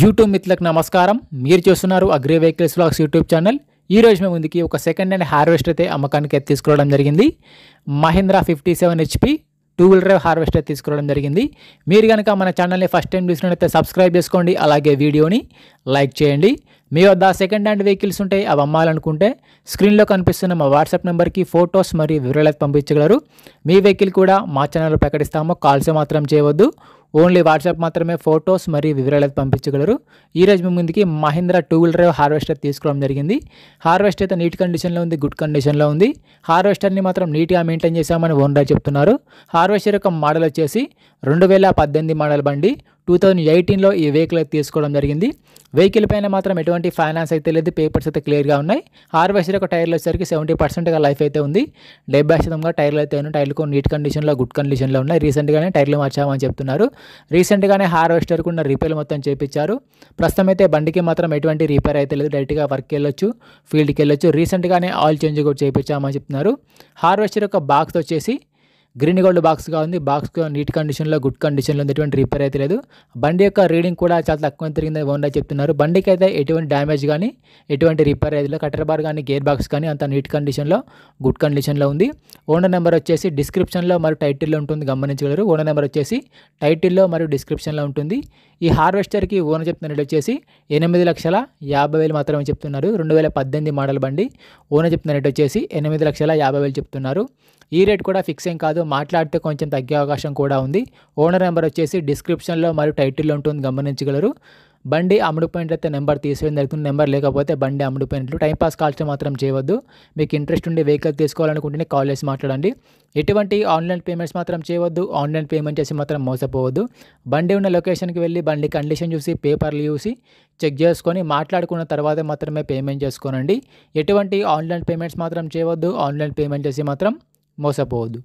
YouTube మిత్రులకు నమస్కారం. మీరు చూస్తున్నారు agri vehicles vlogs YouTube channel. ఈ రోజు మేము ముందుకి ఒక సెకండ్ హ్యాండ్ హార్వెస్టర్ అయితే అమ్మకానికి తీసుకురావడం జరిగింది. Mahindra 57 HP 2-wheel drive harvester తీసుకురావడం జరిగింది. మీరు కనుక మన ఛానల్ని ఫస్ట్ టైం చూసినట్లయితే సబ్స్క్రైబ్ చేసుకోండి, అలాగే వీడియోని లైక్ చేయండి. మీ వద్ద సెకండ్ హ్యాండ్ వెహికల్స్ ఉంటాయి, అవి అమ్మాలనుకుంటే స్క్రీన్లో కనిపిస్తున్న మా వాట్సాప్ నెంబర్కి ఫొటోస్ మరియు వివరాలు పంపించగలరు. మీ వెహికల్ కూడా మా ఛానల్లో ప్రకటిస్తాము. కాల్స్ మాత్రం చేయవద్దు, ఓన్లీ వాట్సాప్ మాత్రమే ఫొటోస్ మరియు వివరాలు పంపించగలరు. ఈరోజు మీ ముందుకి మహీంద్రా 2-wheel drive హార్వెస్టర్ తీసుకోవడం జరిగింది. హార్వెస్టర్ అయితే నీట్ కండిషన్లో ఉంది, గుడ్ కండిషన్లో ఉంది. హార్వెస్టర్ని మాత్రం నీట్గా మెయింటైన్ చేశామని ఓనర్ చెప్తున్నారు. హార్వెస్టర్ యొక్క మోడల్ వచ్చేసి 2018 మోడల్ బండి. 2018లో ఈ వెహికల్ అయితే తీసుకోవడం జరిగింది. వెహికల్ పైన మాత్రం ఎటువంటి ఫైనాన్స్ అయితే లేదు, పేపర్స్ అయితే క్లియర్గా ఉన్నాయి. హార్వెస్టర్ యొక్క టైర్లు వచ్చేసరికి 70%గా లైఫ్ అయితే ఉంది. 70% టైర్లు అయితే ఉన్నాయి. టైర్లు నీట్ కండిషన్లో, గుడ్ కండిషన్లో ఉన్నాయి. రీసెంట్గానే టైర్లు మార్చామని చెప్తున్నారు. రీసెంట్గానే హార్వెస్టర్కు ఉన్న రిపేర్లు మొత్తం చేయించారు. ప్రస్తుతం అయితే బండికి మాత్రం ఎటువంటి రిపేర్ అయితే లేదు, డైరెక్ట్గా వర్క్కి వెళ్ళొచ్చు, ఫీల్డ్కి వెళ్ళొచ్చు. రీసెంట్గానే ఆయిల్ చేంజ్ కూడా చేయించామని చెప్తున్నారు. హార్వెస్టర్ యొక్క బాక్స్ వచ్చేసి గ్రీన్ గోల్డ్ బాక్స్గా ఉంది. బాక్స్ నీట్ కండిషన్లో, గుడ్ కండిషన్లో ఉంది, ఎటువంటి రిపేర్ అయితే లేదు. బండి యొక్క రీడింగ్ కూడా చాలా తక్కువ తిరిగిందని ఓనర్ చెప్తున్నారు. బండికి అయితే ఎటువంటి డ్యామేజ్ కానీ, ఎటువంటి రిపేర్ అయితే లేదు. కటర్ బార్ కానీ, గేర్ బాక్స్ కానీ అంత నీట్ కండిషన్లో, గుడ్ కండిషన్లో ఉంది. ఓనర్ నెంబర్ వచ్చేసి డిస్క్రిప్షన్లో మరియు టైటిల్లో ఉంటుంది, గమనించగలరు. ఓనర్ నెంబర్ వచ్చేసి టైటిల్లో మరియు డిస్క్రిప్షన్లో ఉంటుంది. ఈ హార్వెస్టర్కి ఓనర్ చెప్తున్న రేట్ వచ్చేసి 8,50,000 మాత్రమే చెప్తున్నారు. 2018 మోడల్ బండి. ఓనర్ చెప్తున్న రేట్ వచ్చేసి 8,50,000 చెప్తున్నారు. ఈ రేట్ కూడా ఫిక్స్ ఏం కాదు, మాట్లాడితే కొంచెం తగ్గే అవకాశం కూడా ఉంది. ఓనర్ నెంబర్ వచ్చేసి డిస్క్రిప్షన్లో మరియు టైటిల్లో ఉంటుంది, గమనించగలరు. బండి అమ్ముడుపోయినట్లయితే నెంబర్ తీసేయడం జరుగుతుంది. నెంబర్ లేకపోతే బండి అమ్ముడుపోయినట్లు. టైంపాస్ కాల్స్ మాత్రం చేయవద్దు. మీకు ఇంట్రెస్ట్ ఉండి వెహికల్ తీసుకోవాలనుకుంటేనే కాల్ చేసి మాట్లాడండి. ఎటువంటి ఆన్లైన్ పేమెంట్స్ మాత్రం చేయవద్దు. ఆన్లైన్ పేమెంట్ చేసి మాత్రం మోసపోవద్దు. బండి ఉన్న లొకేషన్కి వెళ్ళి బండి కండిషన్ చూసి, పేపర్లు చూసి చెక్ చేసుకొని మాట్లాడుకున్న తర్వాత మాత్రమే పేమెంట్ చేసుకోనండి. ఎటువంటి ఆన్లైన్ పేమెంట్స్ మాత్రం చేయవద్దు. ఆన్లైన్ పేమెంట్ చేసి మాత్రం మోసపోవద్దు.